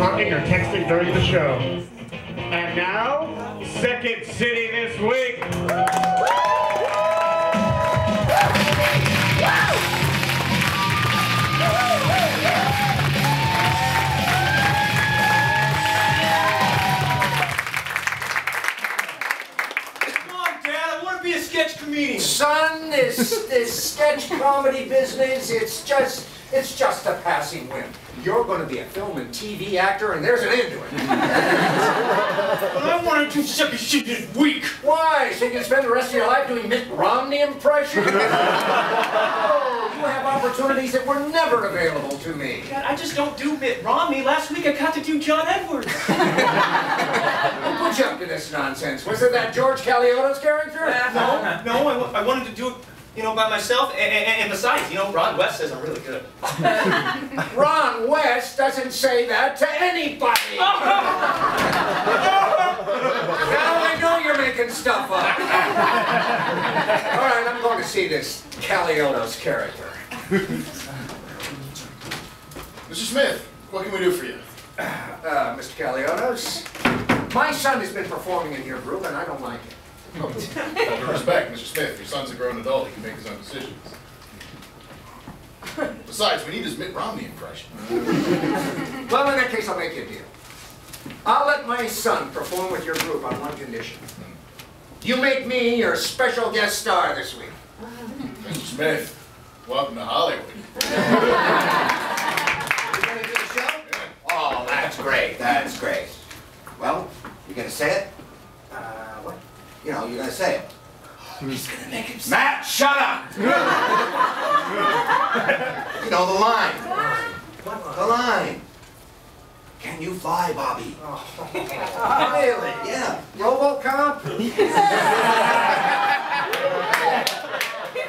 talking or texting during the show. And now, Second City this week. Sketch comedian. Son, this sketch comedy business, it's just a passing whim. You're going to be a film and TV actor, and there's an end to it. But I want to do such shit this week. Why? So you can spend the rest of your life doing Mitt Romney impressions? Oh, you have opportunities that were never available to me. God, I just don't do Mitt Romney. Last week I got to do John Edwards. Who put you up to this nonsense? Was it that George Caleodis character? No, I wanted to do it, you know, by myself, and besides, you know, Ron West says I'm really good. Ron West doesn't say that to anybody! Now I know you're making stuff up. All right, I'm going to see this Caleodis character. Mr. Smith, what can we do for you? Mr. Caleodis, my son has been performing in your group, and I don't like it. With respect, Mr. Smith, your son's a grown adult. He can make his own decisions. Besides, we need his Mitt Romney impression. Well, in that case, I'll make you a deal. I'll let my son perform with your group on one condition. You make me your special guest star this week. Mr. Smith, welcome to Hollywood. You gonna do the show? Yeah. Oh, that's great. That's great. Well, you gonna say it? What? You know, you're gonna say it. He's gonna make him. Matt, shut up! You know the line. What? The line. Can you fly, Bobby? Oh. Really? Yeah. RoboCop?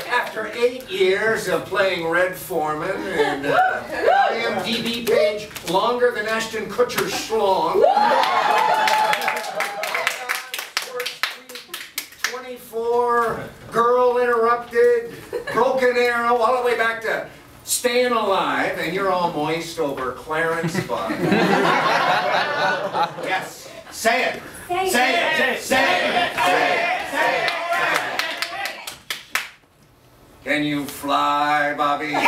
After 8 years of playing Red Foreman and IMDb page longer than Ashton Kutcher's schlong. 24, Girl Interrupted, Broken Arrow, all the way back to Staying Alive, and you're all moist over Clarence Buck. Yes, say it. Say it. Say it. Say it. Say it. Say it. Can you fly, Bobby? Yeah.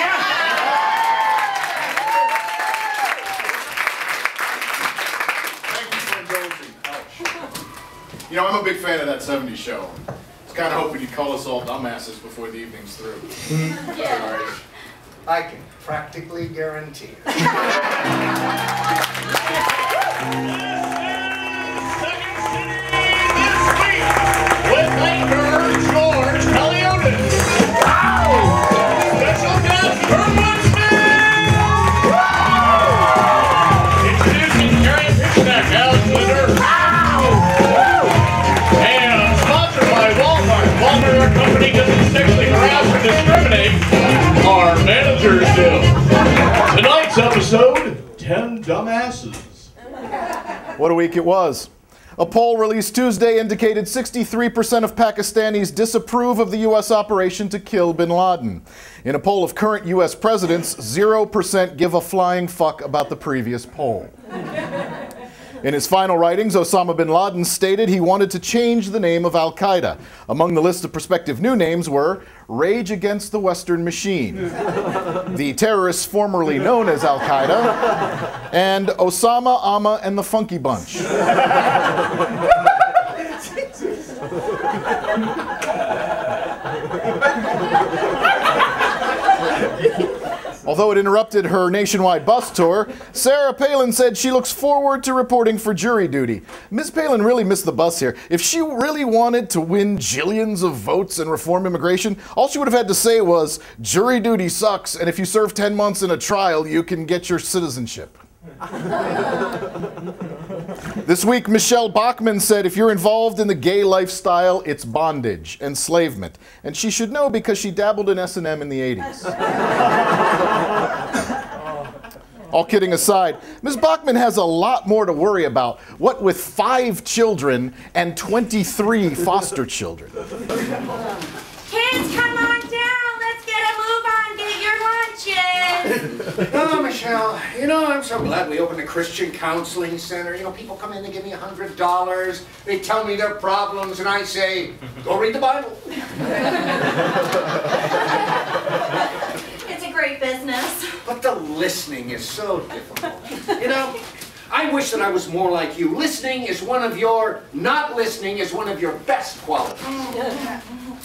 You know, I'm a big fan of that 70s show. I was kind of hoping you'd call us all dumbasses before the evening's through. Yeah. I can practically guarantee it. With anchor George Caleodis. Wow! Special guest Herbert. Introducing Carrie-ann Pishnak as Litter. And sponsored by Walmart. Walmart, our company, doesn't sexually harass or discriminate. Our managers do. Tonight's episode, 10 Dumbasses. What a week it was. A poll released Tuesday indicated 63% of Pakistanis disapprove of the U.S. operation to kill bin Laden. In a poll of current U.S. presidents, 0% give a flying fuck about the previous poll. In his final writings, Osama bin Laden stated he wanted to change the name of Al-Qaeda. Among the list of prospective new names were Rage Against the Western Machine, the terrorists formerly known as Al-Qaeda, and Osama, Amma, and the Funky Bunch. Although it interrupted her nationwide bus tour, Sarah Palin said she looks forward to reporting for jury duty. Ms. Palin really missed the bus here. If she really wanted to win jillions of votes and reform immigration, all she would have had to say was, jury duty sucks, and if you serve 10 months in a trial, you can get your citizenship. This week, Michelle Bachmann said if you're involved in the gay lifestyle, it's bondage, enslavement. And she should know because she dabbled in S&M in the 80s. All kidding aside, Ms. Bachmann has a lot more to worry about, what with 5 children and 23 foster children. Kids, come on down. Let's get a move on. Get your lunches. Oh, Michelle, you know, I'm so glad we opened a Christian counseling center. You know, people come in, they give me $100, they tell me their problems, and I say, go read the Bible. It's a great business. But the listening is so difficult. You know, I wish that I was more like you. Listening is one of your, not listening is one of your best qualities.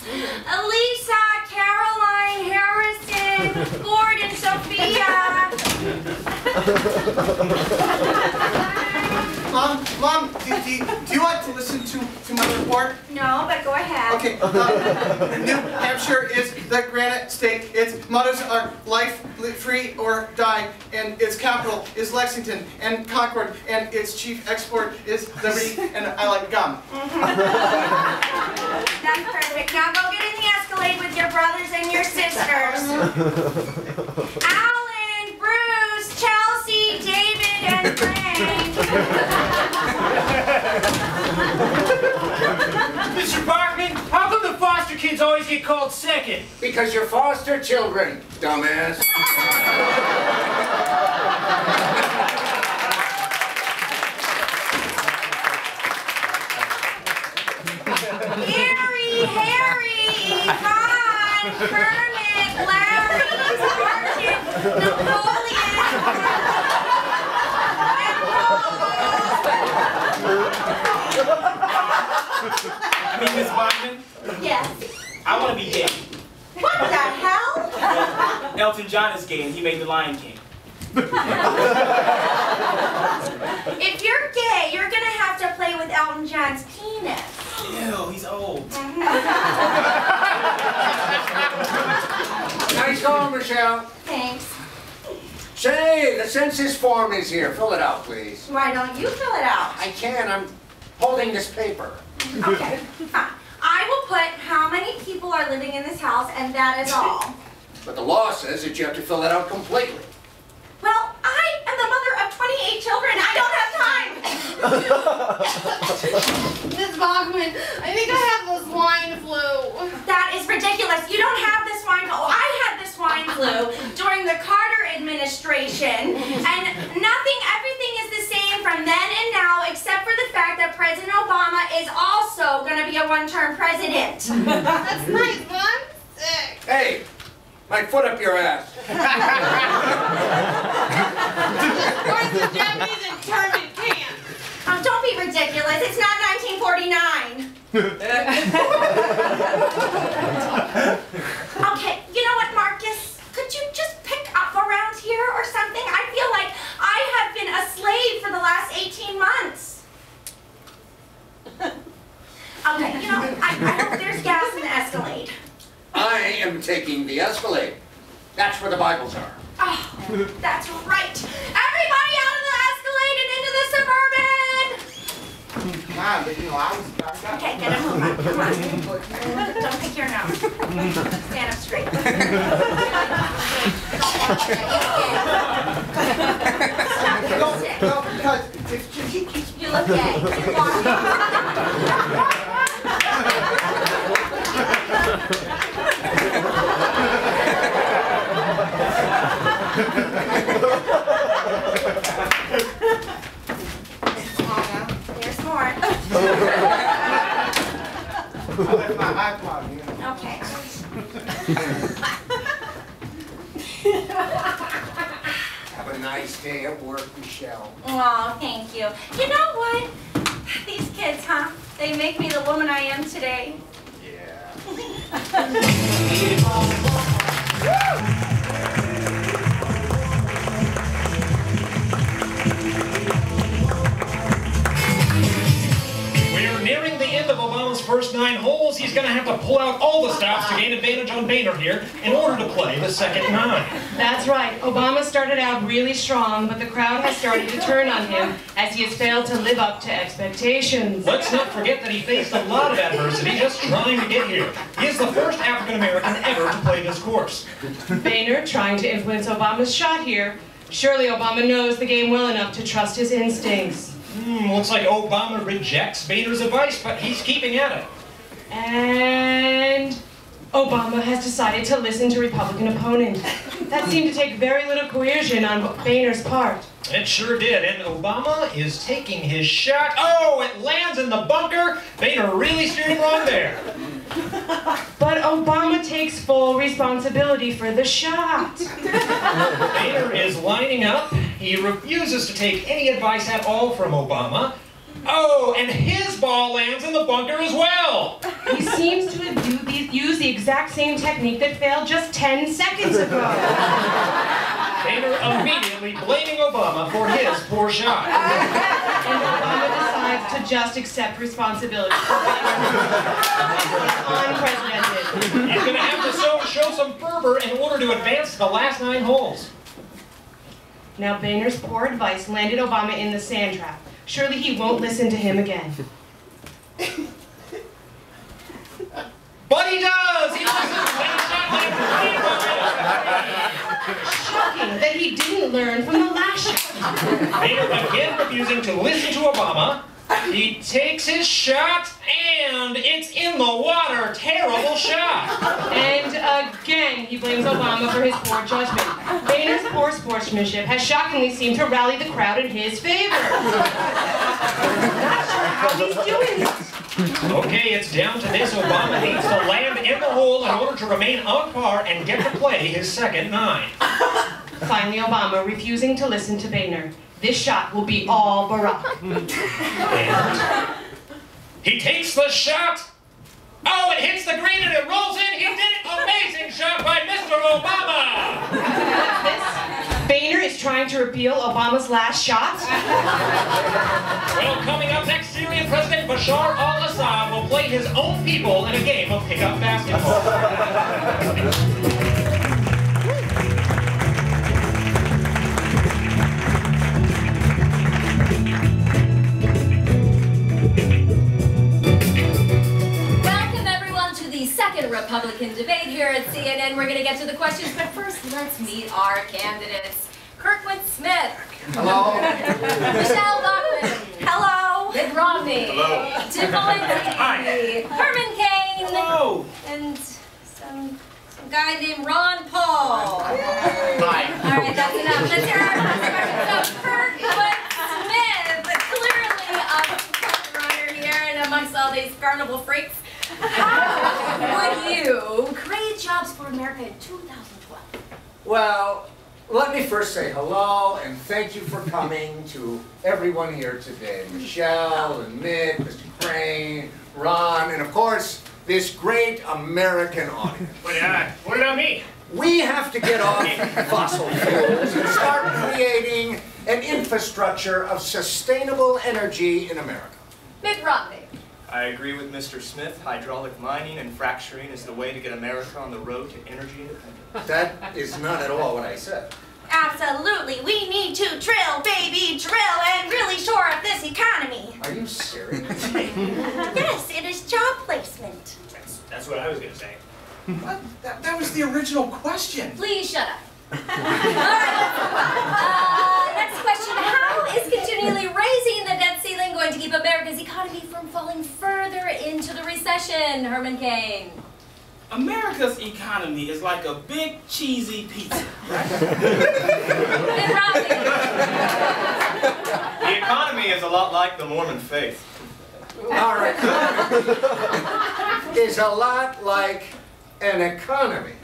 Elisa, Caroline, Harrison, Ford, and Sophia. Mom, do you want to listen to my report? No, but go ahead. Okay, New Hampshire is the granite state. Its mottos are life, live free, or die. And its capital is Lexington and Concord. And its chief export is liberty, and I like gum. That's perfect. Now go get in the Escalade with your brothers and your sisters. Alan, Bruce, Chelsea, David, and Frank. Mr. Bachman, how come the foster kids always get called second? Because you're foster children, dumbass. Harry, Yvonne, Kermit, Larry, Martin, Napoleon, and I mean, Miss Bachman, yes. I want to be gay. What the hell? Elton John is gay and he made The Lion King. If you're gay, you're gonna have to play with Elton John's penis. Ew, he's old. Nice going, Michelle. Thanks. Say, the census form is here. Fill it out, please. Why don't you fill it out? I can. I'm holding this paper. Okay, fine. I will put how many people are living in this house, and that is all. But the law says that you have to fill that out completely. Well, I am the mother of 28 children. I don't have time. Miss Bachman, I think I have the swine flu. That is ridiculous. You don't have the swine flu. I had the swine flu during the Carter administration, and everything is the same from then and now, except for the fact that President Obama is also going to be a one-term president. That's nice, but I'm sick. Hey, my foot up your ass. Where's the Japanese internment camp? Oh, don't be ridiculous. It's not 1949. Okay, you know what, Marcus? Could you just pick up around here or something? I feel like I have been a slave for the last 18 months. Okay, you know, I hope there's gas in the Escalade. I am taking the Escalade. That's where the Bibles are. Oh, that's right. Everybody out of the Escalade and into the Suburban! Mom, but you know, I was... Okay, get him home. Come on. Don't pick your nose. Stand up straight. No, because if he keeps... You look gay. You walk. There's more. I left my iPod here. Okay. Have a nice day at work, Michelle. Oh, thank you. You know what? These kids, huh? They make me the woman I am today. Yeah. We're nearing the end of Obama's first 9 holes. He's going to have to pull out all the stops to gain advantage on Boehner here in order to play the second 9. That's right. Obama started out really strong, but the crowd has started to turn on him as he has failed to live up to expectations. Let's not forget that he faced a lot of adversity just trying to get here. He is the first African-American ever to play this course. Boehner trying to influence Obama's shot here. Surely Obama knows the game well enough to trust his instincts. Looks like Obama rejects Boehner's advice, but he's keeping at it. And Obama has decided to listen to Republican opponent. That seemed to take very little coercion on Boehner's part. It sure did, and Obama is taking his shot. Oh, it lands in the bunker. Boehner really steered him wrong there. But Obama takes full responsibility for the shot. Boehner is lining up. He refuses to take any advice at all from Obama. Oh, and his ball lands in the bunker as well. He seems to have used the exact same technique that failed just 10 seconds ago. Boehner immediately blaming Obama for his poor shot. And Obama decides to just accept responsibility. Unprecedented. He's going to have to show some fervor in order to advance to the last 9 holes. Now Boehner's poor advice landed Obama in the sand trap. Surely he won't listen to him again. But he does! He listens when he's not Shocking that he didn't learn from the last shot. Boehner again refusing to listen to Obama. He takes his shot, and it's in the water. Terrible shot. And again, he blames Obama for his poor judgment. Boehner's poor sportsmanship has shockingly seemed to rally the crowd in his favor. Not sure how he's doing this. Okay, it's down to this. Obama needs to land in the hole in order to remain on par and get to play his second 9. Finally, Obama refusing to listen to Boehner. This shot will be all Barack. And he takes the shot. Oh, it hits the green and it rolls in. He did it. Amazing shot by Mr. Obama. What's this? Boehner is trying to repeal Obama's last shot? Well, coming up next, Syrian President Bashar al-Assad will play his own people in a game of pickup basketball. Second Republican debate here at CNN. We're going to get to the questions, but first let's meet our candidates. Kurtwood Smith. Hello. Michelle Bachmann. Hello. Mitt Romney. Hello. Tim Valenti. Herman Cain. Hello. And some guy named Ron Paul. Hi. All right, that's enough. Let's hear our first question. So Kurtwood Smith, clearly a front runner here and amongst all these carnival freaks. How would you create jobs for America in 2012? Well, let me first say hello and thank you for coming to everyone here today. Michelle and Mitt, Mr. Crane, Ron, and of course, this great American audience. What about me? We have to get off fossil fuels and start creating an infrastructure of sustainable energy in America. Mitt Romney. I agree with Mr. Smith. Hydraulic mining and fracturing is the way to get America on the road to energy independence. That is not at all what I said. Absolutely. We need to drill, baby, drill, and really shore up this economy. Are you serious? Yes, it is job placement. That's what I was going to say. What? That was the original question. Please shut up. All right. Next question. How is continually raising the debt ceiling going to keep America's economy from falling further into the recession? Herman Cain. America's economy is like a big cheesy pizza. Mitt Romney. The economy is a lot like the Mormon faith. Our economy is a lot like an economy.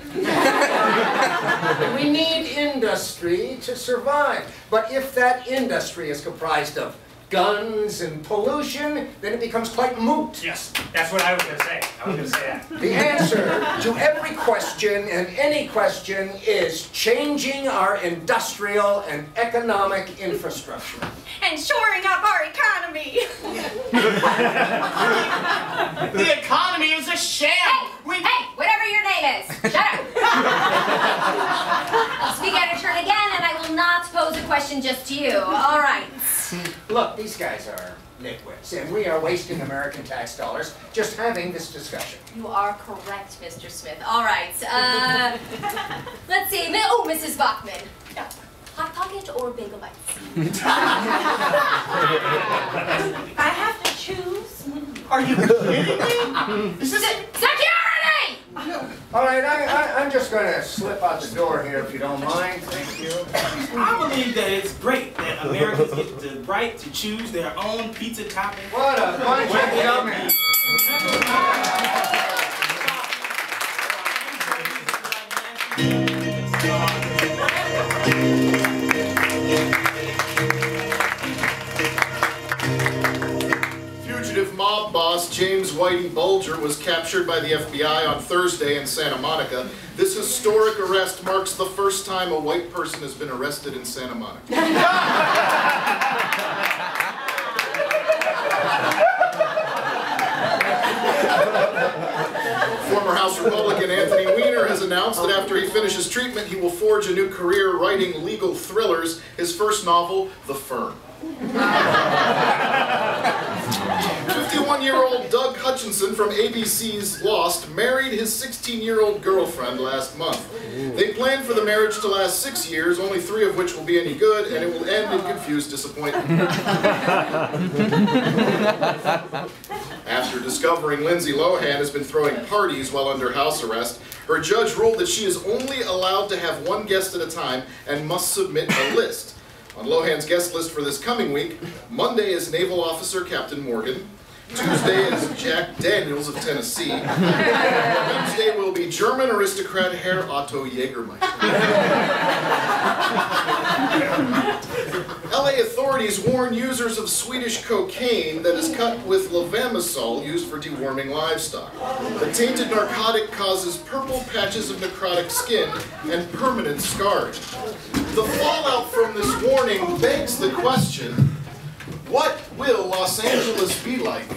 We need industry to survive. But if that industry is comprised of guns and pollution, then it becomes quite moot. Yes, that's what I was going to say. I was going to say that. The answer to every question and any question is changing our industrial and economic infrastructure. And shoring up our economy. The economy is a sham. Hey, whatever your name is, shut up. I'll speak out of turn again, and I will not pose a question just to you. All right. Look, these guys are nitwits, and we are wasting American tax dollars just having this discussion. You are correct, Mr. Smith. All right. Let's see. Oh, Mrs. Bachmann. Hot Pocket or Bagel Bites? I have to choose. Are you kidding me? Security! All right, I'm just going to slip out the door here if you don't mind. Thank you. I believe that it's great that Americans get the right to choose their own pizza topping. What a bunch of dumbass. Fugitive mob boss James Whitey Bulger was captured by the FBI on Thursday in Santa Monica. This historic arrest marks the first time a white person has been arrested in Santa Monica. Former House Republican Anthony Weiner has announced that after he finishes treatment, he will forge a new career writing legal thrillers, his first novel, The Firm. 51-year-old Doug Hutchinson from ABC's Lost married his 16-year-old girlfriend last month. They planned for the marriage to last 6 years, only 3 of which will be any good, and it will end in confused disappointment. After discovering Lindsay Lohan has been throwing parties while under house arrest, her judge ruled that she is only allowed to have 1 guest at a time and must submit a list. On Lohan's guest list for this coming week, Monday is Naval Officer Captain Morgan, Tuesday is Jack Daniels of Tennessee, Wednesday will be German aristocrat Herr Otto Jägermeister. LA authorities warn users of Swedish cocaine that is cut with levamisole used for deworming livestock. The tainted narcotic causes purple patches of necrotic skin and permanent scarring. The fallout from this warning begs the question, what will Los Angeles be like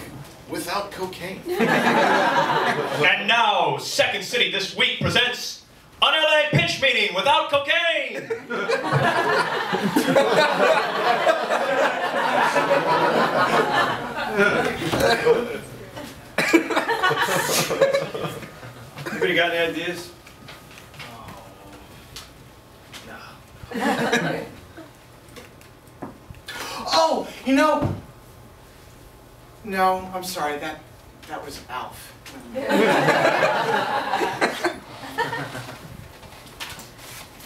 without cocaine? And now, Second City This Week presents an LA pitch meeting without cocaine! Anybody got any ideas? Oh, you know. No, I'm sorry. That was Alf.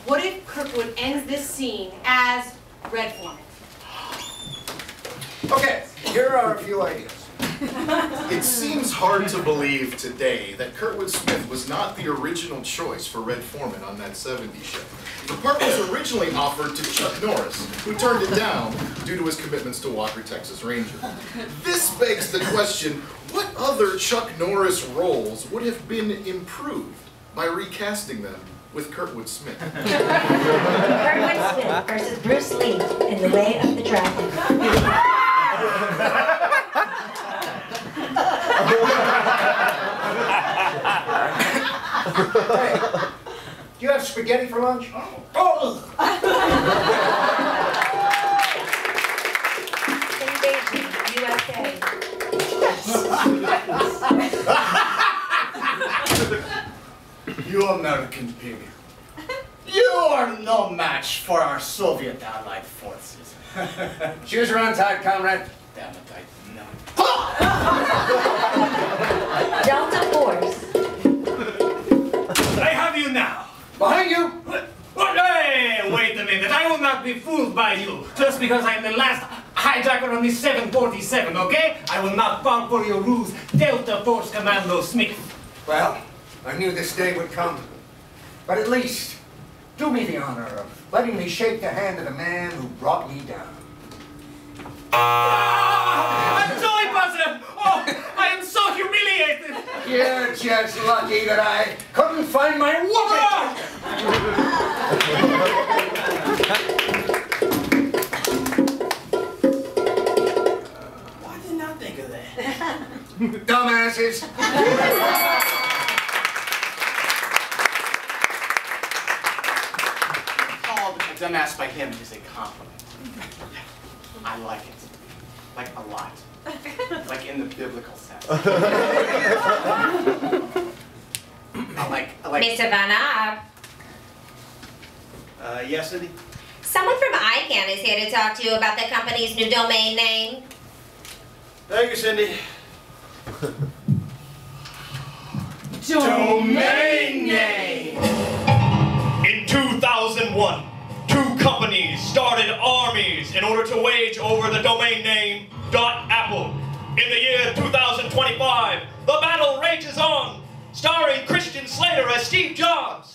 What if Kirkwood ends this scene as Red Foreman? Okay, here are a few ideas. It seems hard to believe today that Kurtwood Smith was not the original choice for Red Foreman on that '70s show. The part was originally offered to Chuck Norris, who turned it down due to his commitments to Walker, Texas Ranger. This begs the question, what other Chuck Norris roles would have been improved by recasting them with Kurtwood Smith? Kurtwood Smith versus Bruce Lee in The Way of the Dragon. Hey, do you have spaghetti for lunch? Oh! Invasion, USA. You American pig. You are no match for our Soviet allied forces. Shoes are untied, comrade. Damn it, I know. Delta Force. I have you now. Behind you! Hey, wait a minute. I will not be fooled by you. Just because I'm the last hijacker on this 747, okay? I will not fall for your ruse, Delta Force Commando Smith. Well, I knew this day would come. But at least, do me the honor of letting me shake the hand of the man who brought me down. I'm sorry, Buster! Oh, I am so humiliated! You're just lucky that I couldn't find my woman! Why didn't I think of that? Dumbasses! Called a dumbass by him is a compliment. I like it. Like a lot. Like in the biblical sense. I like Mr. Van Aab. Yes, Cindy? Someone from ICANN is here to talk to you about the company's new domain name. Thank you, Cindy. Domain name! In 2001, two companies started armies in order to wage over the domain name .apple. In the year 2025, the battle rages on, starring Christian Slater as Steve Jobs.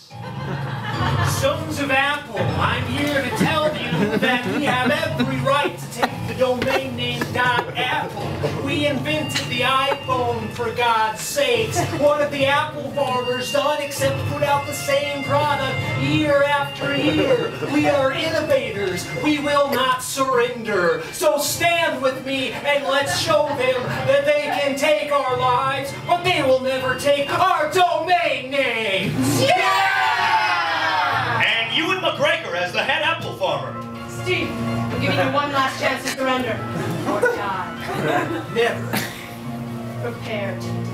Sons of Apple, I'm here to tell you that we have every right to take the domain name .apple. We invented the iPhone, for God's sakes. What have the Apple farmers done except put out the same product year after year? We are innovators. We will not surrender. So stand with me and let's show them that they can take our lives, but they will never take our domain names. Yeah! And Ewan McGregor as the head apple farmer. Steve, I'm giving you one last chance to surrender. Or die. Never. Prepare to die.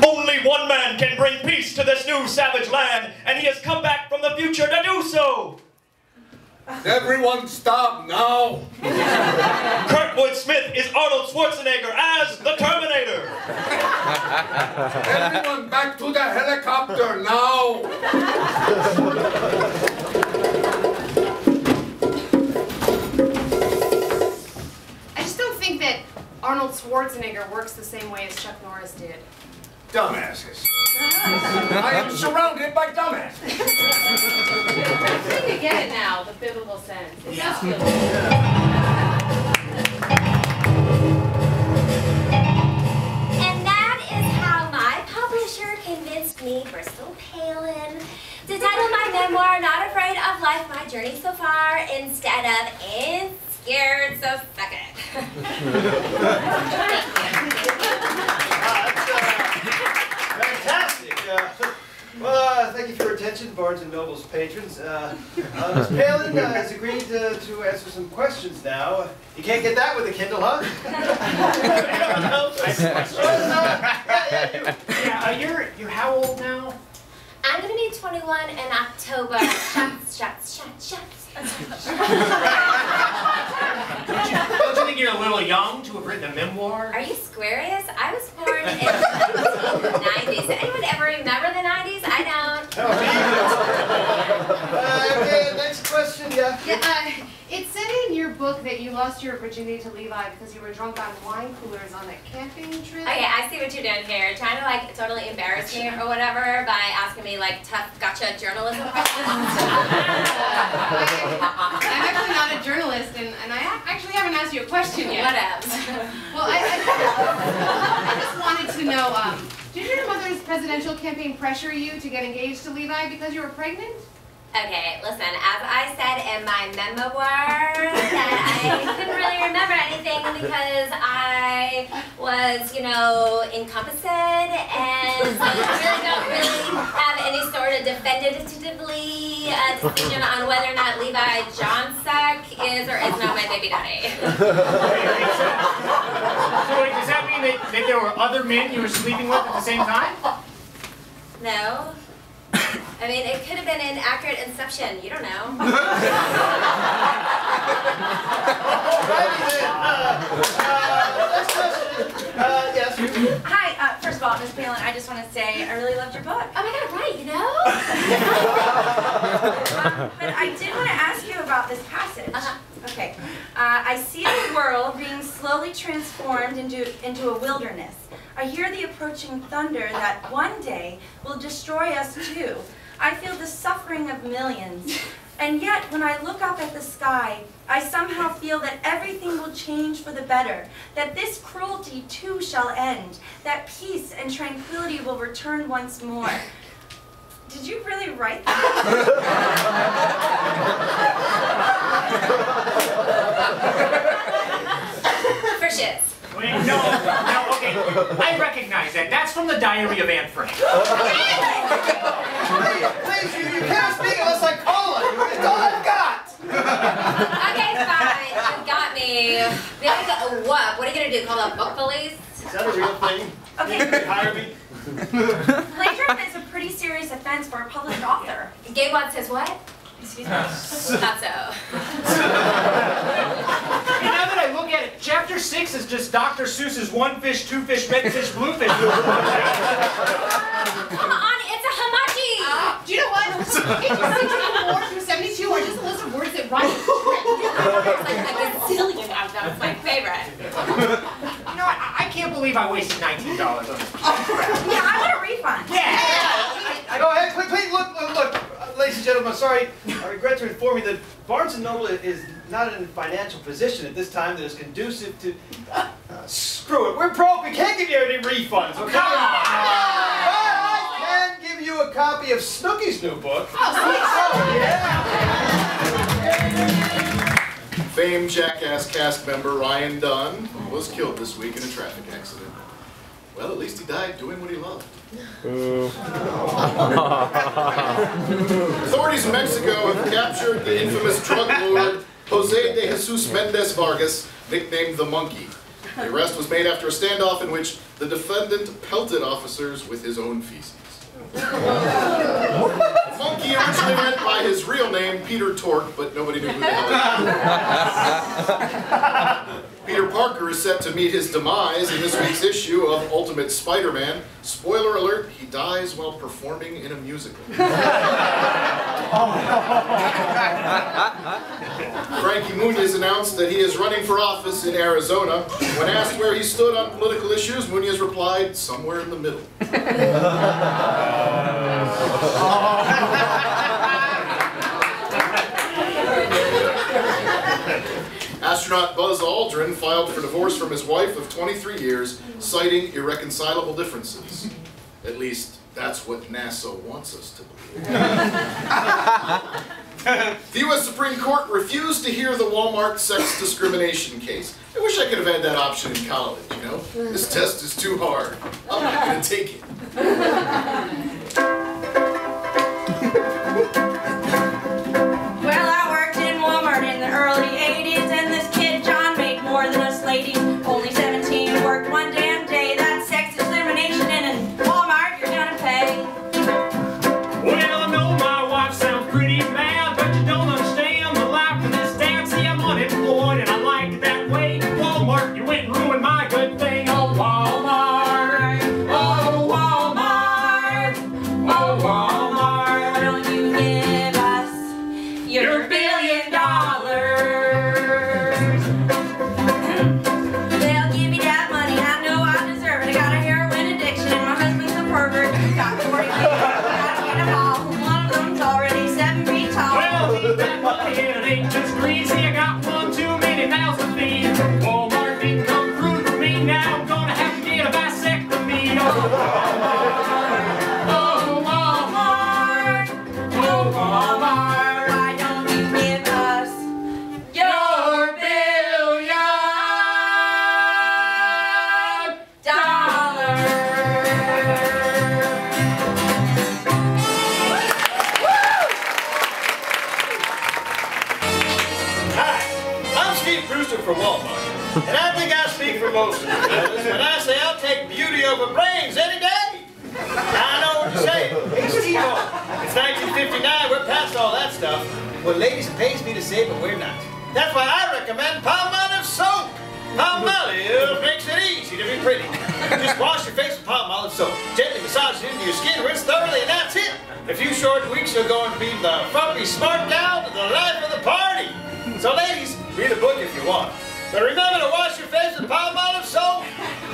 Only one man can bring peace to this new savage land, and he has come back from the future to do so. Everyone stop now! Kurtwood Smith is Arnold Schwarzenegger as the Terminator. Everyone back to the helicopter now! I just don't think that Arnold Schwarzenegger works the same way as Chuck Norris did. Dumbasses. I am surrounded by dumbasses. I think you get it now, the biblical sense. It does feel And that is how my publisher convinced me, Bristol Palin, to title my memoir Not Afraid of Life, My Journey So Far, instead of Ain't Scared, So Suck It. Fantastic. Thank you for your attention, Barnes & Noble's patrons. Ms. Palin has agreed to answer some questions now. You can't get that with a Kindle, huh? You're how old now? I'm gonna be 21 in October. Shots. Don't you think you're a little young to have written a memoir? Are you squarious? I was born in the 90s. Does anyone ever remember the 90s? I don't. Okay, next question, yeah. It said in your book that you lost your virginity to Levi because you were drunk on wine coolers on a camping trip. Okay, I see what you're doing here. Trying to like totally embarrass me or whatever by asking me like tough gotcha journalism questions. I'm actually not a journalist, and I actually haven't asked you a question yet. What else? Well, I just wanted to know, did your mother's presidential campaign pressure you to get engaged to Levi because you were pregnant? Okay, listen, as I said in my memoir, that I couldn't really remember anything because I was, encompassed and really don't really have any sort of definitively decision on whether or not Levi Johnsuck is or is not my baby daddy. So wait, does that mean that there were other men you were sleeping with at the same time? No. I mean, it could have been an accurate inception. You don't know. Yes. Hi, first of all, Ms. Palin, I just want to say I really loved your book. Oh my God, right, But I did want to ask you about this passage. Okay. I see the world being slowly transformed into a wilderness. I hear the approaching thunder that one day will destroy us too. I feel the suffering of millions. And yet, when I look up at the sky, I somehow feel that everything will change for the better, that this cruelty too shall end, that peace and tranquility will return once more. Did you really write that? For shiz. Wait, no, okay. I recognize that. That's from the Diary of Anne Frank. Please, you can't speak unless I call it. It's all I've got. Okay, fine. You got me. Big whoop. What are you going to do? Call the book police? Is that a real thing? Okay. Hire me? Plagiarism is a pretty serious offense for a published author. Gay Watt says what? Excuse me. Not so. Now that I look at it, chapter 6 is just Dr. Seuss's one fish, two fish, red fish, blue fish. Come on, it's a hamachi! Do you know what? 1864 through 72 are just a list of words that rhyme. It's like a gazillion of them. It's my favorite. You know what? I can't believe I wasted $19 on this piece of crap. Yeah, I want a refund. Yeah. Go ahead, please, look, ladies and gentlemen, sorry, I regret to inform you that Barnes & Noble is not in a financial position at this time that is conducive to... screw it, we're broke, we can't give you any refunds, okay? Come on! But I can give you a copy of Snooki's new book. Oh, yeah! Famed Jackass cast member Ryan Dunn was killed this week in a traffic accident. Well, at least he died doing what he loved. Authorities in Mexico have captured the infamous drug lord Jose de Jesus Mendez Vargas, nicknamed the Monkey. The arrest was made after a standoff in which the defendant pelted officers with his own feces. The Monkey originally went by his real name, Peter Tork, but nobody knew who the hell he was. Peter Parker is set to meet his demise in this week's issue of Ultimate Spider-Man. Spoiler alert, he dies while performing in a musical. Frankie Muniz announced that he is running for office in Arizona. When asked where he stood on political issues, Muniz replied, somewhere in the middle. Astronaut Buzz Aldrin filed for divorce from his wife of 23 years, citing irreconcilable differences. At least, that's what NASA wants us to believe. The U.S. Supreme Court refused to hear the Walmart sex discrimination case. I wish I could have had that option in college, you know? This test is too hard. I'm not going to take it. Well, I worked in Walmart in the early 80s, and this kid John made more than us ladies. Only 17, worked one damn day. That's sex discrimination, and in Walmart you're gonna pay. Well, I know my wife sounds pretty bad, but you don't understand the life of this dad. See, I'm unemployed and I like it that way. Walmart, you went and ruined my good thing. Oh, Walmart. Oh, Walmart. Oh, Walmart. Why don't you give us your $1 billion? They'll give me that money. I know I deserve it. I got a heroin addiction and my husband's a pervert. Got 40 kids. Gotta get them all. One of them's already 7 feet tall. Well, keep that money and it ain't just green. See, I got one too many mouths to feed. Walmart didn't come through for me. Now I'm gonna have to get a vasectomy. Oh, Walmart. Oh, Walmart. Why don't you give us your $1 billion? Hi, I'm Steve Brewster for Walmart, and I think I speak for most of you fellas when I say I'll take beauty over brains any day. I know what you're saying. Hey, Steve, it's 1959, we're past all that stuff. Well, ladies, it pays me to say, but we're not. That's why I recommend Palmolive soap. Palmolive makes it easy to be pretty. Just wash your face with Palmolive soap, gently massage it into your skin, rinse thoroughly, and that's it. A few short weeks, you're going to be the frumpy smart gal to the life of the party. So ladies, read a book if you want. But remember to wash your face with Palmolive soap.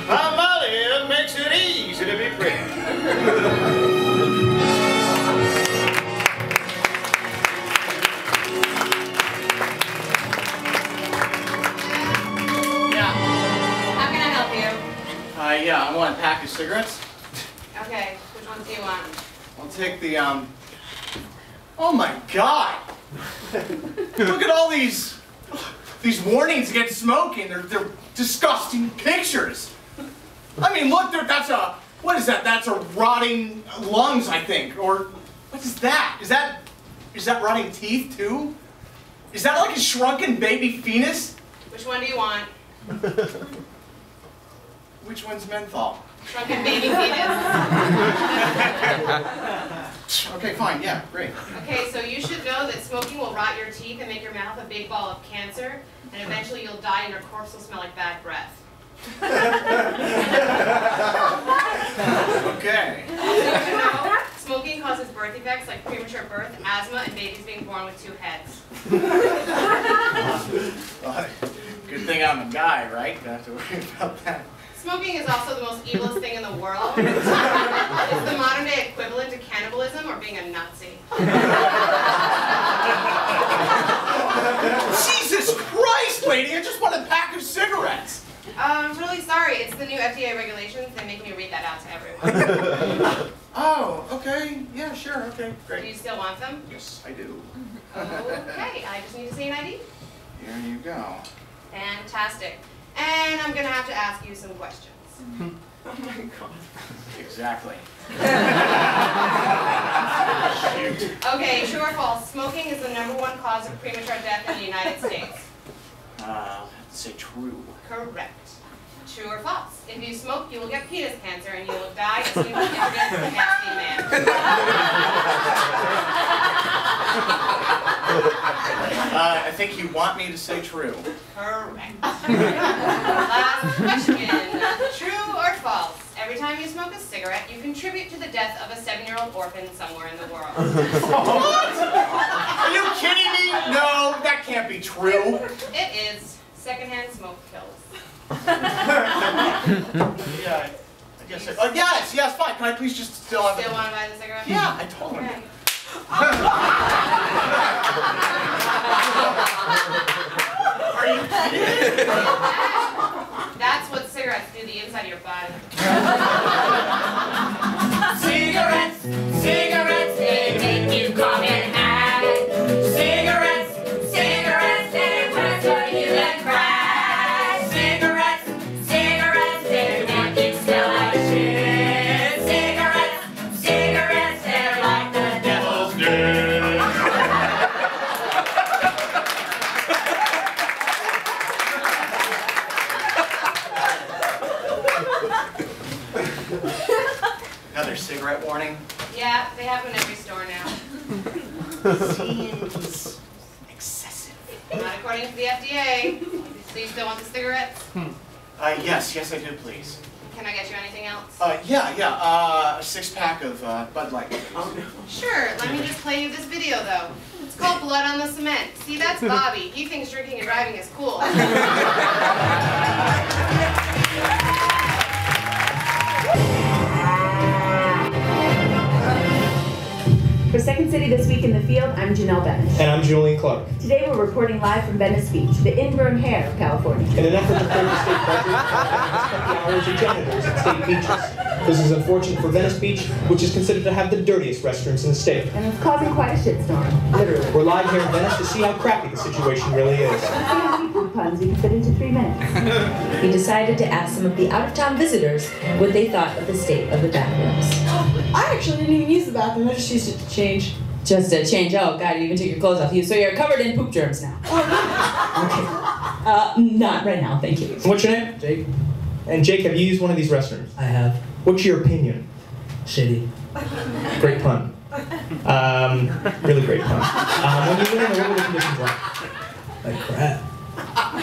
Palmolive makes it easy to be pretty. Yeah. How can I help you? Yeah, I want a pack of cigarettes. Okay, which ones do you want? I'll take the, oh my God! Look at all these warnings against smoking. They're disgusting pictures. I mean, look, that's a, what is that? That's a rotting lungs, I think. Or, what is that? Is that rotting teeth, too? Is that like a shrunken baby penis? Which one do you want? Which one's menthol? Shrunken baby fetus? Okay, fine, yeah, great. Okay, so you should know that smoking will rot your teeth and make your mouth a big ball of cancer, and eventually you'll die and your corpse will smell like bad breath. Okay. Did you know smoking causes birth defects like premature birth, asthma, and babies being born with 2 heads? Well, good thing I'm a guy, right? Don't have to worry about that. Smoking is also the most evilest thing in the world. It's the modern day equivalent to cannibalism or being a Nazi. Jesus Christ, lady! I just want a pack of cigarettes. I'm really sorry. It's the new FDA regulations. They make me read that out to everyone. Oh, okay. Yeah, sure. Okay, great. Do you still want them? Yes, I do. Okay, I just need to see an ID. Here you go. Fantastic. And I'm going to have to ask you some questions. Oh my God. Exactly. Shoot. Okay, true or false? Smoking is the #1 cause of premature death in the United States. I'll have to say true. Correct. True or false? If you smoke, you will get penis cancer and you will die as soon as you get a nasty man. I think you want me to say true. Correct. Last question. True or false? Every time you smoke a cigarette, you contribute to the death of a 7-year-old orphan somewhere in the world. What? Are you kidding me? No, that can't be true. It is. Secondhand smoke kills. Yeah, I guess it. Oh, yes, fine. Can I please just still have Still want to buy the cigarette? Yeah, I told him. Okay. Are you kidding? That's what cigarettes do to the inside of your body. Cigarettes, cigarettes, they make you come and have it. Cigarettes, cigarettes, they work for you and cry. Cigarettes, cigarettes, they make you smell like shit. Cigarettes, cigarettes, they're like the devil's dick. Another cigarette warning? Yeah, they have them in every store now. Seems excessive. Not according to the FDA. So you still want the cigarettes? Yes, I do, please. Can I get you anything else? Yeah, a 6-pack of Bud Light. Sure, let me just play you this video though. It's called Blood on the Cement. See, that's Bobby. He thinks drinking and driving is cool. For Second City This Week in the Field, I'm Janel Benisch. And I'm Julian Clark. Today we're reporting live from Venice Beach, the ingrown hair of California. In an effort to clear the state budget, the hours of janitors at state beaches. This is unfortunate for Venice Beach, which is considered to have the dirtiest restrooms in the state. And it's causing quite a shitstorm, literally. We're live here in Venice to see how crappy the situation really is. Let's see how many poop puns we can fit into 3 minutes. We decided to ask some of the out-of-town visitors what they thought of the state of the bathrooms. I actually didn't even use the bathroom. I just used it to change. Just a change. Oh God, you even took your clothes off. So you're covered in poop germs now. Okay. Not right now, thank you. What's your name? Jake. And Jake, have you used one of these restrooms? I have. What's your opinion? Shitty. Great pun. Really great pun. When you went in there, what were the conditions like? Like crap.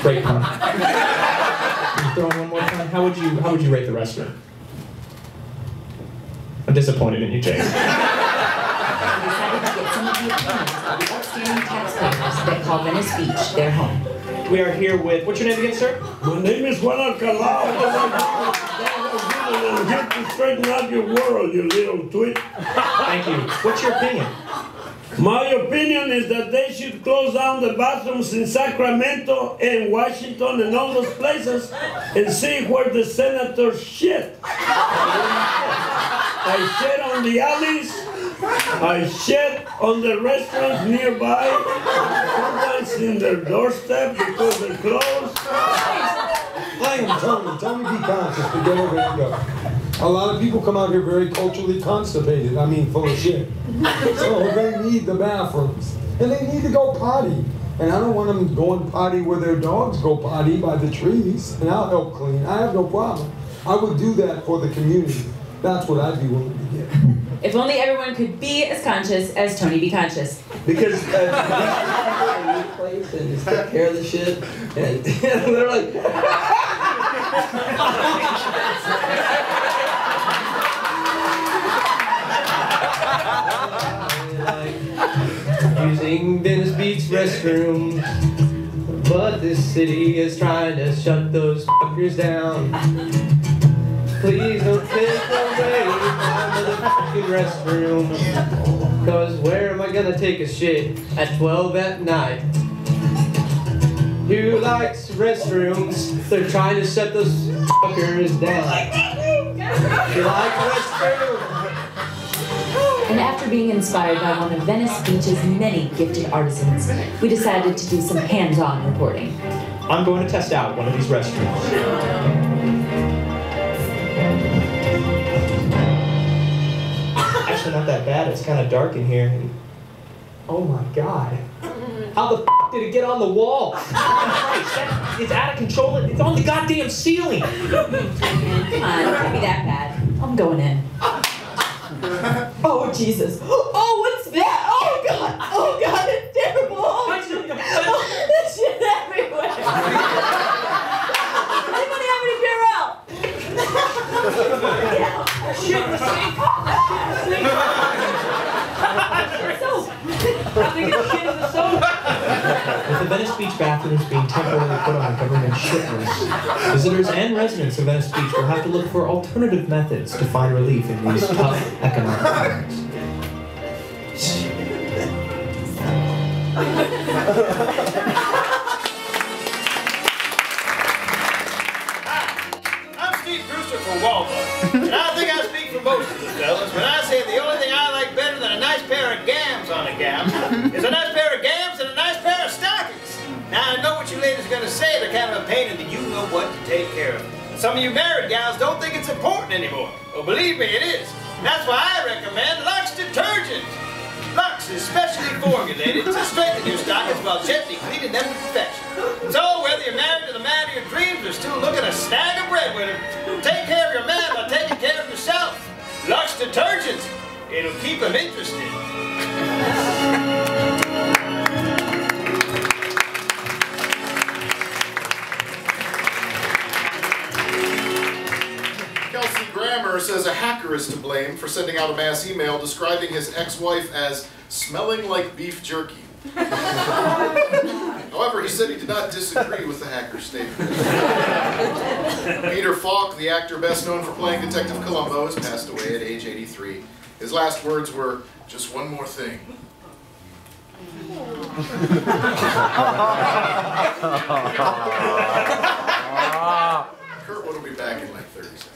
Great pun. Can you throw in one more pun? How would you rate the restroom? I'm disappointed in you, Jake. We decided to get some of the opinions of the upstanding taxpayers that call Venice Beach their home. We are here with, what's your name again, sir? My name is Juan Alcalá. Here to straighten out your world, you little twit. Thank you. What's your opinion? My opinion is that they should close down the bathrooms in Sacramento and Washington and all those places and see where the senators shit. I shit on the alleys. I shit on the restaurants nearby. Sometimes in their doorstep because they're closed. I am Tony be conscious, but get over and go. A lot of people come out here very culturally constipated, I mean full of shit. So they need the bathrooms. And they need to go potty. And I don't want them going potty where their dogs go potty by the trees. And I'll help clean. I have no problem. I would do that for the community. That's what I'd be willing to get. If only everyone could be as conscious as Tony Be Conscious. Because a new place and just take care of the shit. And they're like... city is trying to shut those fuckers down. Please don't take away my motherfucking restroom. Cause where am I gonna take a shit at 12 at night? Who likes restrooms? They're trying to shut those fuckers down. You like restrooms? And after being inspired by one of Venice Beach's many gifted artisans, we decided to do some hands-on reporting. I'm going to test out one of these restrooms. Actually, not that bad. It's kind of dark in here. Oh my god. How the f did it get on the wall? Christ, it's out of control. It's on the goddamn ceiling. Come on, it can't be that bad. I'm going in. Oh, Jesus. Oh, what's that? Oh, God. Oh, God, it's terrible. Oh, there's shit everywhere. Anybody have any Purell? Shit in the sink. Soap. I think it's shit in the soap. With the Venice Beach bathrooms being temporarily put on government shit list, visitors and residents of Venice Beach will have to look for alternative methods to find relief in these tough economic times. I'm Steve Brewster for Walmart, and I think I speak for most of the fellas when I say the only thing I like better than a nice pair of gams on a gown is a nice pair of gams and a nice pair of stockings. Now I know what you ladies are going to say, they're kind of a pain in the you know what to take care of. Some of you married gals don't think it's important anymore. Well, believe me, it is. That's why I recommend Lux detergent. Lux is specially formulated to strengthen your stockings while gently cleaning them to perfection. So whether you're married to the man of your dreams or still looking to snag a breadwinner, take care of your man by taking care of yourself. Lux detergent. It'll keep him interested. Says a hacker is to blame for sending out a mass email describing his ex-wife as smelling like beef jerky. However, he said he did not disagree with the hacker's statement. Peter Falk, the actor best known for playing Detective Columbo, has passed away at age 83. His last words were, "Just one more thing." Kurtwood will be back in like 30 seconds.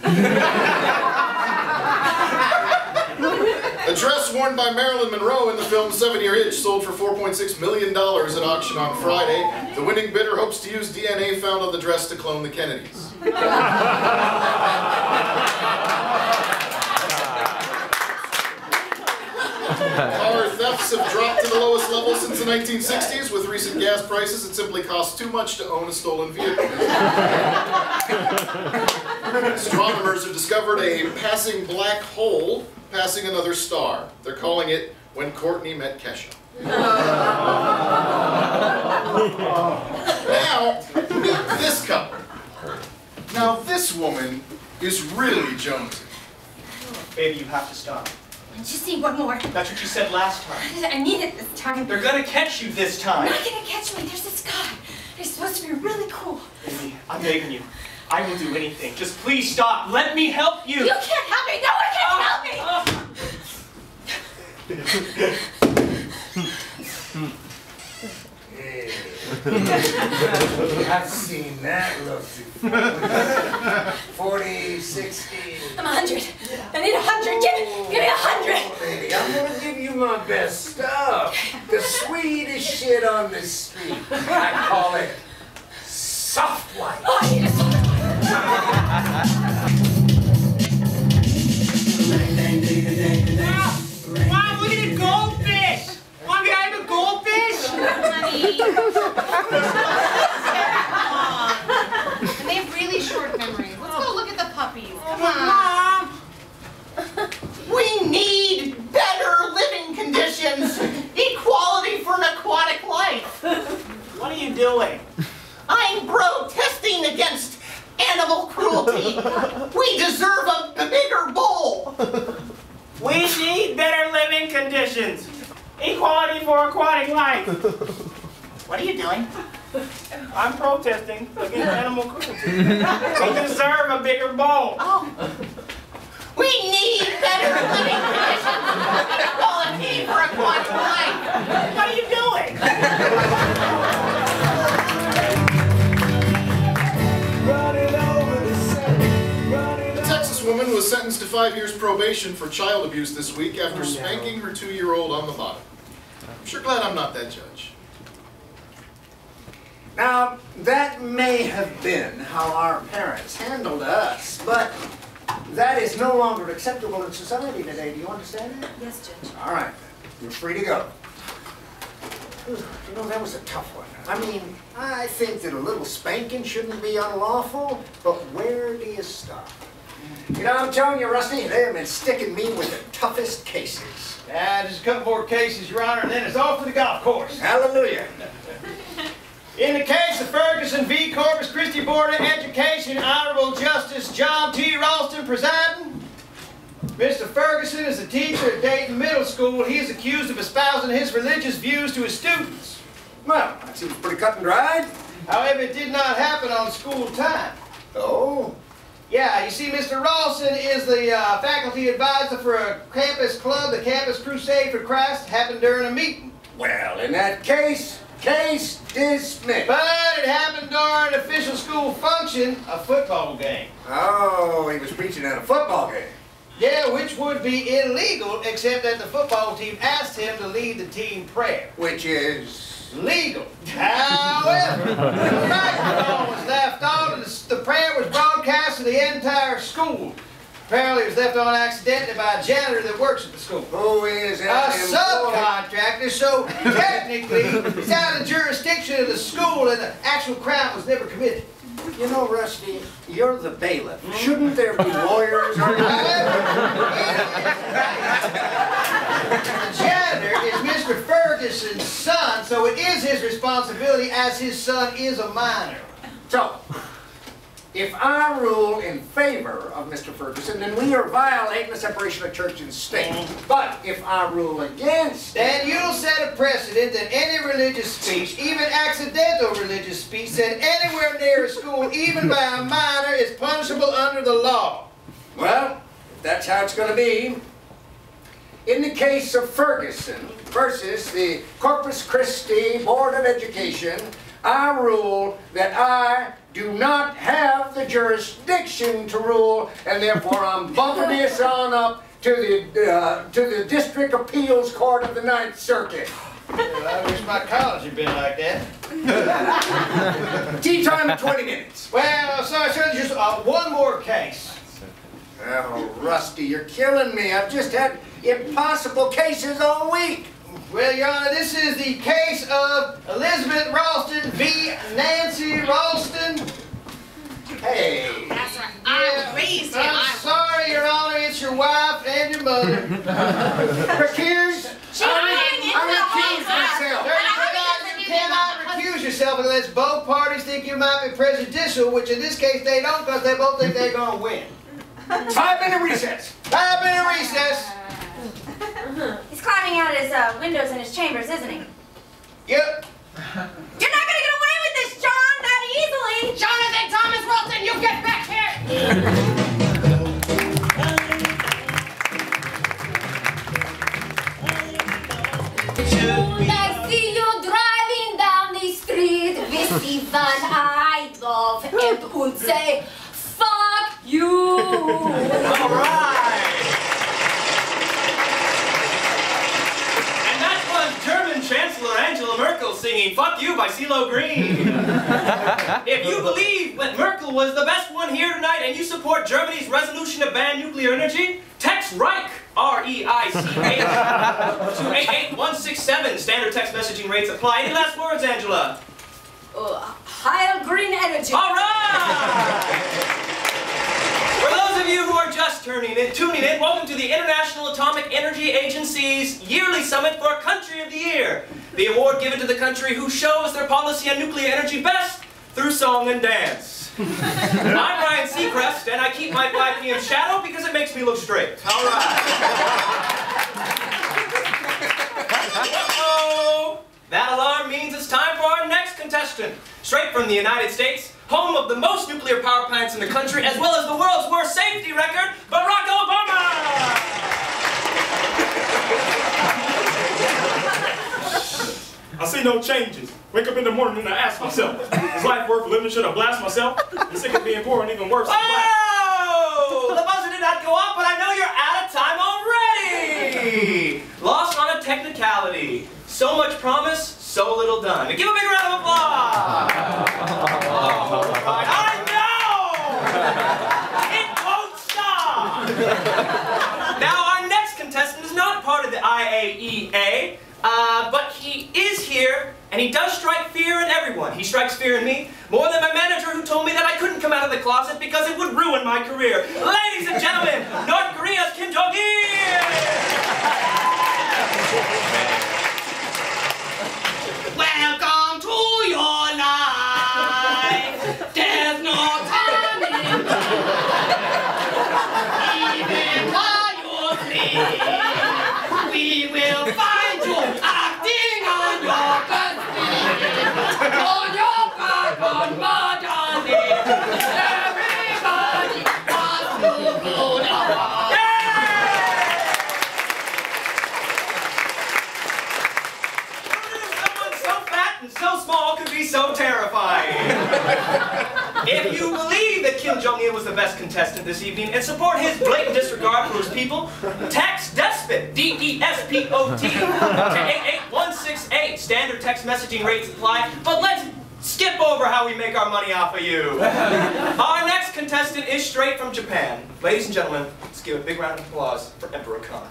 A dress worn by Marilyn Monroe in the film 7-Year Itch sold for $4.6 million at auction on Friday. The winning bidder hopes to use DNA found on the dress to clone the Kennedys. Car thefts have dropped to the lowest level since the 1960s. With recent gas prices, it simply costs too much to own a stolen vehicle. Astronomers have discovered a passing black hole passing another star. They're calling it When Courtney Met Kesha. Now, meet this couple. Now, this woman is really jonesy. Baby, you have to stop. Just need one more. That's what you said last time. I need it this time. They're gonna catch you this time. They're not gonna catch me. There's this guy. He's supposed to be really cool. Baby, I'm begging you. I will do anything. Just please stop. Let me help you. You can't help me. No one can help me. I've seen that look before. 40, 60. I'm 100. I need 100. Give me 100. Baby, I'm gonna give you my best stuff. The sweetest shit on the street. I call it soft white. Oh, I need a soft Mom, look at the goldfish! Mom, you have a goldfish? And they have really short memories. Let's go look at the puppies. Come on. Mom! We need better living conditions. Equality for an aquatic life. What are you doing? I'm protesting against animal cruelty. We deserve a bigger bowl. We need better living conditions. Equality for aquatic life. What are you doing? I'm protesting against animal cruelty. We deserve a bigger bone. We need better living conditions and equality for a quantum life. What are you doing? A Texas woman was sentenced to 5 years probation for child abuse this week after spanking her 2-year-old on the bottom. I'm sure glad I'm not that judge. Now, that may have been how our parents handled us, but that is no longer acceptable in society today. Do you understand that? Yes, Judge. All right, you're free to go. You know, that was a tough one. I mean, I think that a little spanking shouldn't be unlawful, but where do you stop? You know, I'm telling you, Rusty, they have been sticking me with the toughest cases. Just a couple more cases, Your Honor, and then it's off to the golf course. Hallelujah. In the case of Ferguson v. Corpus Christi Board of Education, Honorable Justice John T. Ralston presiding. Mr. Ferguson is a teacher at Dayton Middle School. He is accused of espousing his religious views to his students. Well, that seems pretty cut and dried. However, it did not happen on school time. Oh? Yeah, you see, Mr. Ralston is the faculty advisor for a campus club, the Campus Crusade for Christ, happened during a meeting. Well, in that case dismissed. But it happened during an official school function, a football game. Oh, he was preaching at a football game. Yeah, which would be illegal, except that the football team asked him to lead the team prayer. Which is? Legal. However, the microphone was left on and the prayer was broadcast to the entire school. Apparently it was left on accidentally by a janitor that works at the school. Who is a subcontractor, so technically it's out of jurisdiction of the school and the actual crime was never committed. You know, Rusty, you're the bailiff. Shouldn't there be lawyers? The janitor is Mr. Ferguson's son, so it is his responsibility as his son is a minor. So, if I rule in favor of Mr. Ferguson, then we are violating the separation of church and state. But if I rule against, then you'll set a precedent that any religious speech, even accidental religious speech, said anywhere near a school, even by a minor, is punishable under the law. Well, if that's how it's going to be, in the case of Ferguson versus the Corpus Christi Board of Education, I rule that I do not have the jurisdiction to rule, and therefore I'm bumping this on up to the District Appeals Court of the Ninth Circuit. Well, I wish my college had been like that. Tea time in 20 minutes. Well, sorry, sir, just one more case. Oh, Rusty, you're killing me. I've just had impossible cases all week. Well, Your Honor, this is the case of Elizabeth Ralston v. Nancy Ralston. Hey. That's right. Yeah, I'm sorry, Your Honor, it's your wife and your mother. Recuse? I recuse myself. You cannot recuse yourself unless both parties think you might be prejudicial, which in this case they don't because they both think they're going to win. 5-minute recess. 5-minute recess. He's climbing out his windows in his chambers, isn't he? Yep. You're not gonna get away with this, John, that easily! Jonathan Thomas Ralston, you get back here! I see you driving down the street with Ivan I love and would say, fuck you! All right! German Chancellor Angela Merkel singing "Fuck You" by CeeLo Green. If you believe that Merkel was the best one here tonight and you support Germany's resolution to ban nuclear energy, text REICH, R-E-I-C-H, to 88167. Standard text messaging rates apply. Any last words, Angela? Heil green energy. All right! For those of you who are just tuning in, welcome to the International Atomic Energy Agency's yearly summit for Country of the Year, the award given to the country who shows their policy on nuclear energy best through song and dance. I'm Ryan Seacrest, and I keep my 5 p.m. shadow because it makes me look straight. All right. Uh-oh. That alarm means it's time for our next contestant. Straight from the United States, home of the most nuclear power plants in the country, as well as the world's worst safety record, Barack Obama! I see no changes. Wake up in the morning and I ask myself, is life worth living? Should I blast myself? I'm sick of being poor and even worse. Oh! The buzzer did not go off, but I know you're out of time already! Lost on a technicality. So much promise, so little done. And give a big round of applause! I know! It won't stop! Now, our next contestant is not part of the IAEA, but he is here, and he does strike fear in everyone. He strikes fear in me more than my manager who told me that I couldn't come out of the closet because it would ruin my career. Ladies and gentlemen, North Korea's Kim Jong-il! Welcome to your life. There's no turning back. Even while you're asleep, we will find you acting on your consent. On your back on Mother Everybody wants to go down. So small could be so terrifying. If you believe that Kim Jong-il was the best contestant this evening and support his blatant disregard for his people, text DESPOT, D-E-S-P-O-T, to 88168. Standard text messaging rates apply, but let's skip over how we make our money off of you. Our next contestant is straight from Japan. Ladies and gentlemen, let's give a big round of applause for Emperor Khan.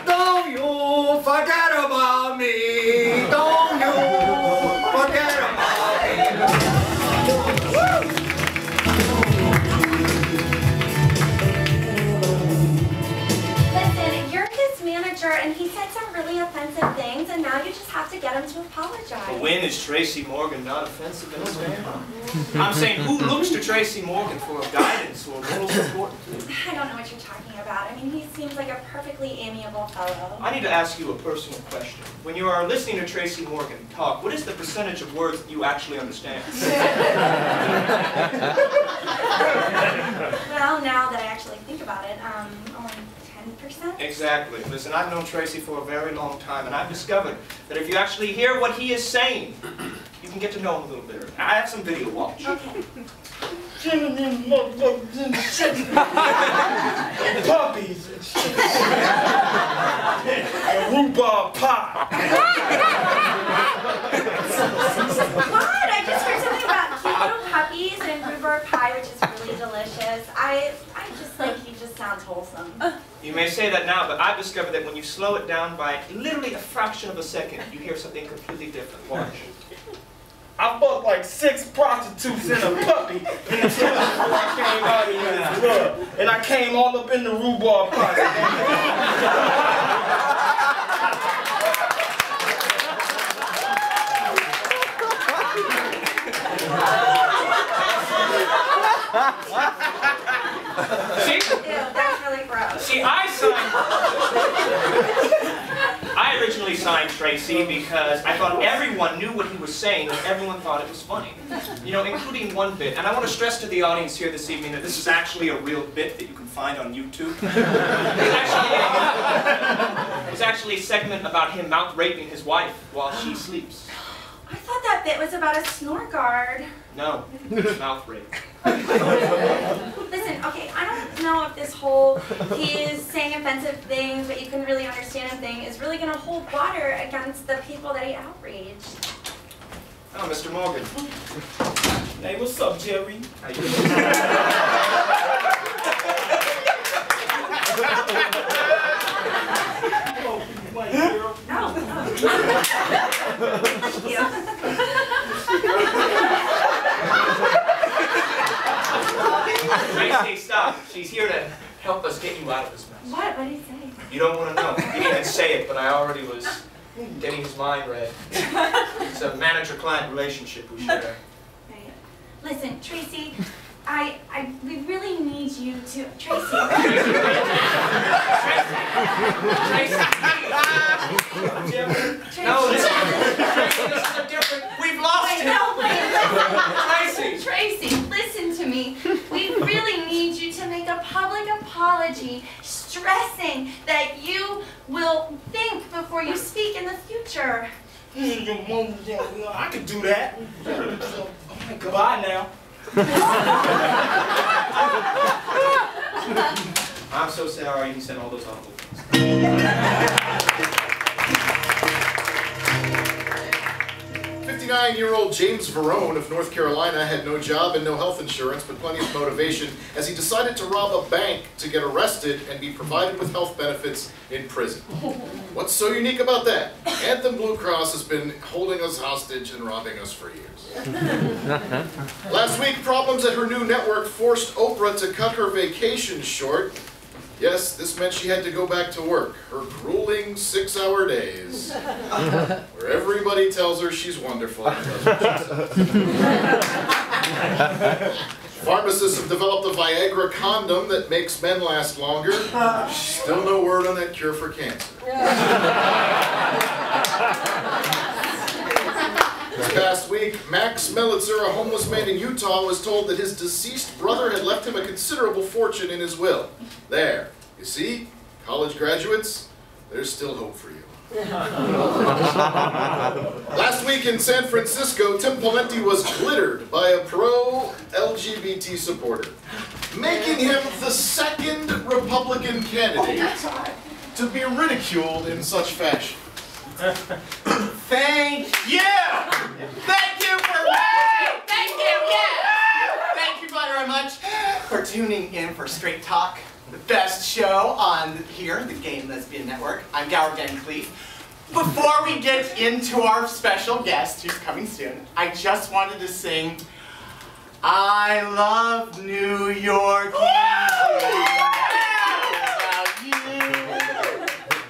Don't you forget about me. Don't you forget about me. Listen, you're his manager, and he said some really offensive things, and now you just have to get him to apologize. When is Tracy Morgan not offensive in his family? I'm saying, who looks to Tracy Morgan for guidance or moral support? I don't know what you're talking about. I mean, he seems like a perfectly amiable fellow. I need to ask you a personal question. When you are listening to Tracy Morgan talk, what is the percentage of words that you actually understand? Well, now that I actually think about it, only 10%? Exactly. Listen, I've known Tracy for a very long time, and I've discovered that if you actually hear what he is saying, you can get to know him a little better. I have some video to watch. Okay. Puppies and shit. And rhubarb pie. What? I just heard something about cute little puppies and rhubarb pie, which is really delicious. I just think he just sounds wholesome. You may say that now, but I've discovered that when you slow it down by literally a fraction of a second, you hear something completely different. Watch. I fucked like 6 prostitutes and a puppy before I came out of this club. And I came all up in the rhubarb pie. See? Ew, that's really gross. See, I originally signed Tracy because I thought everyone knew what he was saying and everyone thought it was funny. You know, including one bit. And I want to stress to the audience here this evening that this is actually a real bit that you can find on YouTube. It was actually a segment about him mouth raping his wife while she sleeps. I thought that bit was about a snore guard. No, it's mouth rape. Listen, okay, I don't know if this whole he is saying offensive things but you can really understand him thing is really going to hold water against the people that he outraged. Oh, Mr. Morgan. Hey, what's up, Jerry? How you doing? White girl. Thank you. Tracy, stop. She's here to help us get you out of this mess. What? What did he say? You don't want to know. He didn't even say it, but I already was getting his mind read. It's a manager-client relationship we share. Right. Listen, Tracy, we really need you to, Tracy. No, this is different. We've lost it. No, wait. Tracy. Tracy, listen to me. We really need you to make a public apology, stressing that you will think before you speak in the future. I could do that. Goodbye now. I'm so sorry he said all those awful things. 59-year-old James Verone of North Carolina had no job and no health insurance, but plenty of motivation as he decided to rob a bank to get arrested and be provided with health benefits in prison. What's so unique about that? Anthem Blue Cross has been holding us hostage and robbing us for years. Last week, problems at her new network forced Oprah to cut her vacation short. Yes, this meant she had to go back to work, her grueling 6-hour days, where everybody tells her she's wonderful and does what she says. Pharmacists have developed a Viagra condom that makes men last longer. Still no word on that cure for cancer. This past week, Max Melitzer, a homeless man in Utah, was told that his deceased brother had left him a considerable fortune in his will. There, you see, college graduates, there's still hope for you. Last week in San Francisco, Tim Pawlenty was glittered by a pro-LGBT supporter, making him the second Republican candidate to be ridiculed in such fashion. Thank you! Thank you for watching! Thank you, yeah! Thank you very much for tuning in for Straight Talk, the best show on here, the Gay and Lesbian Network. I'm Gower Van Cleef. Before we get into our special guest, who's coming soon, I just wanted to sing I Love New York.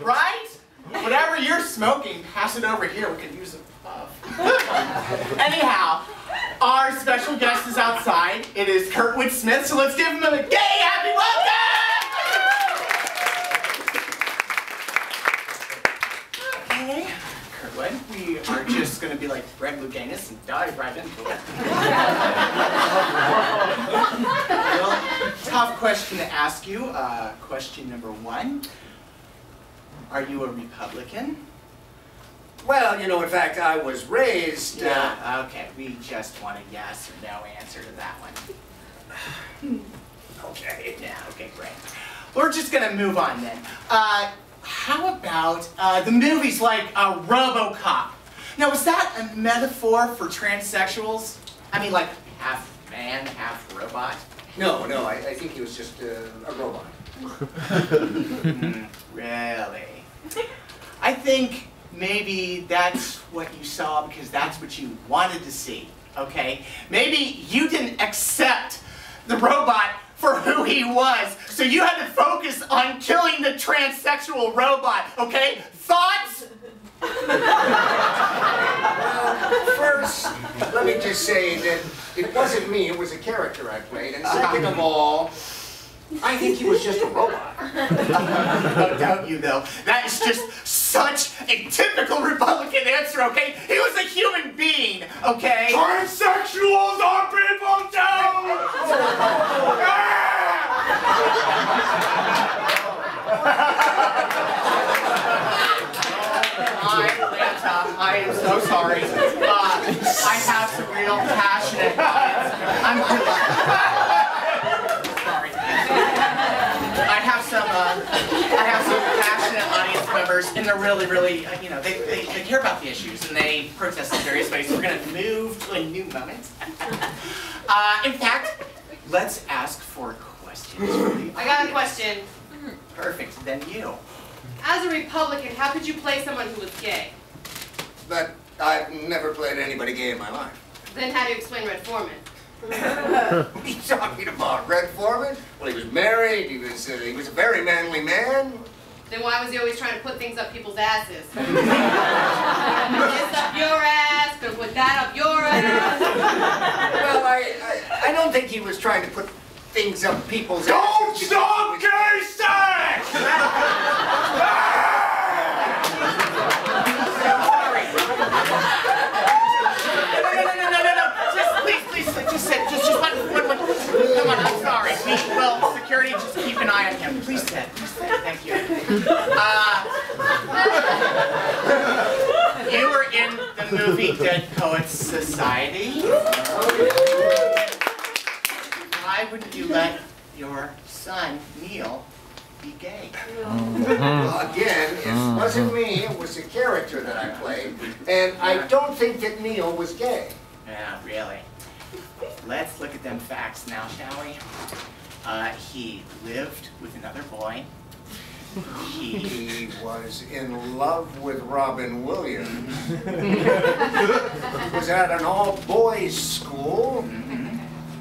Right? Whatever you're smoking, pass it over here. We could use a puff. Anyhow, our special guest is outside. It is KURTWOOD'S Smith, so let's give him a gay happy welcome! Okay, KURTWOOD, we are just going to be like Greg Louganis and dive right into it. Well, tough question to ask you. Question number 1. Are you a Republican? Well, you know, in fact, I was raised... Yeah, okay. We just want a yes or no answer to that one. Okay. Yeah, okay, great. We're just going to move on then. How about the movies like RoboCop? Now, is that a metaphor for transsexuals? I mean, like half man, half robot? No, I think he was just a robot. Really? I think maybe that's what you saw because that's what you wanted to see, okay? Maybe you didn't accept the robot for who he was, so you had to focus on killing the transsexual robot, okay? Thoughts? First, let me just say that it wasn't me, it was a character I played, and second of all, I think he was just a robot. Oh, don't you though? That is just such a typical Republican answer, okay? He was a human being, okay? Transsexuals are people too! I am so sorry. I have some real passionate audience. I'm sorry. I have some passionate audience members, and they're really, you know, they care about the issues and they protest in various ways. So we're going to move to a new moment. In fact, let's ask for questions. I got a question. Perfect. Then you. As a Republican, how could you play someone who was gay? But I've never played anybody gay in my life. Then how do you explain Red Foreman? What are you talking about? Red Foreman? Well, he was married, he was a very manly man. Then why was he always trying to put things up people's asses? This up your ass, gonna put with that up your ass. Well, I don't think he was trying to put things up people's Don't asses. stop gay sex! No. Just sit. Just one. Come on, I'm sorry. Well, security, just keep an eye on him. Please sit. Thank you. You were in the movie Dead Poets Society. Why wouldn't you let your son, Neil, be gay? Well, again, it wasn't me, it was a character that I played, and I don't think that Neil was gay. Yeah, really. Let's look at them facts now, shall we? He lived with another boy. He was in love with Robin Williams. Was at an all-boys school.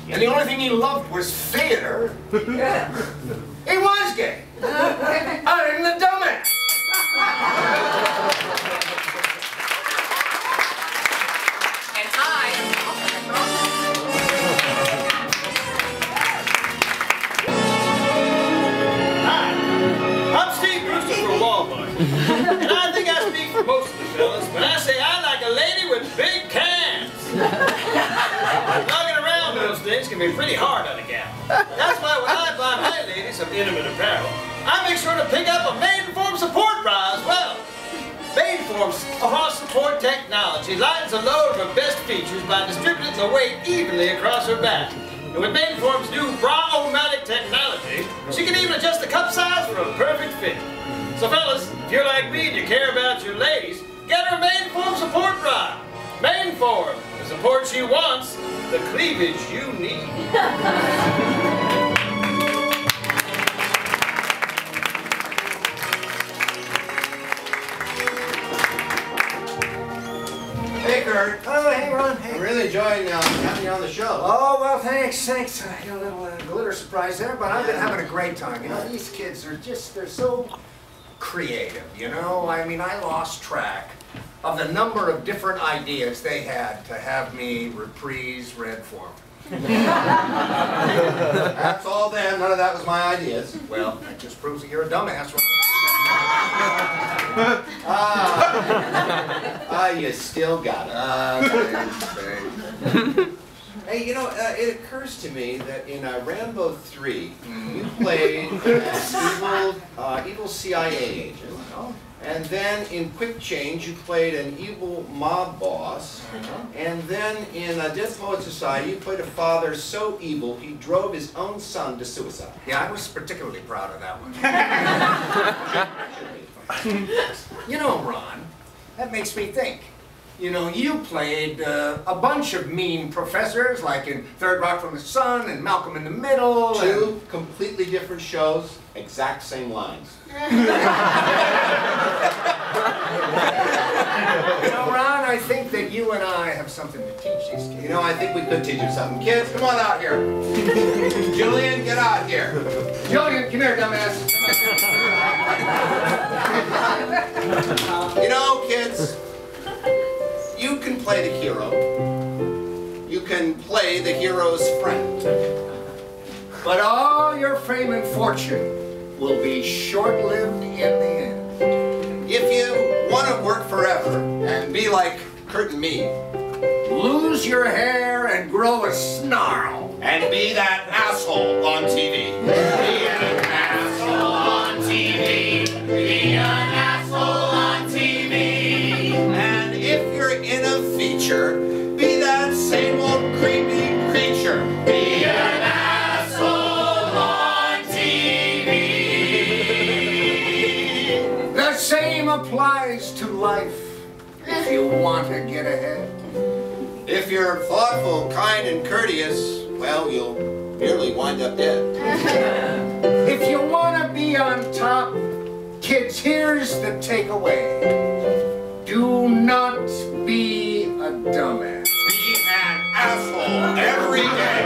And the only thing he loved was theater. He was gay. I'm the dumbass. And I am... I'm Steve Brewster for Walmart. And I think I speak for most of the fellas when I say I like a lady with big cans. Lugging around those things can be pretty hard on a gal. That's why when I buy my lady some intimate apparel, I make sure to pick up a Maidenform support bra as well. Maidenform's cross support technology lightens a load of her best features by distributing the weight evenly across her back. And with Maidenform's new bra-o-matic technology, she can even adjust the cup size for a perfect fit. So fellas, if you're like me and you care about your ladies, get her Maidenform support bra. Maidenform, the support she wants, the cleavage you need. Hey, Kurt. Oh, hey, Ron. Hey. I'm really enjoying having you on the show. Oh, well, thanks. A little glitter surprise there, but I've been having a great time. You know, these kids are they're so creative, you know? I mean, I lost track of the number of different ideas they had to have me reprise Red for them. That's all them. None of that was my ideas. Well, that just proves that you're a dumbass, right? You still got it. Hey, you know, it occurs to me that in Rambo 3, you played an evil CIA agent. And then in Quick Change, you played an evil mob boss. And then in Dead Poets Society, you played a father so evil he drove his own son to suicide. Yeah, I was particularly proud of that one. You know, Ron, that makes me think. You know, you played a bunch of mean professors, like in Third Rock from the Sun and Malcolm in the Middle. Two completely different shows, exact same lines. You know, Ron, I think that you and I have something to teach these kids. You know, I think we could teach them something. Kids, come on out here. Julian, get out here. Julian, come here, dumbass. You know, kids, you can play the hero. You can play the hero's friend. But all your fame and fortune will be short-lived in the end. If you want to work forever and be like Kurt and me, lose your hair and grow a snarl. And be that asshole on TV. Be an asshole on TV. Be an asshole on TV. And if you're in a feature, be that same old creepy creature. Be an asshole on TV. The same applies to life if you want to get ahead. If you're thoughtful, kind, and courteous, well, you'll nearly wind up dead. If you want to be on top, kids, here's the takeaway. Do not be a dumbass. Be an asshole every day.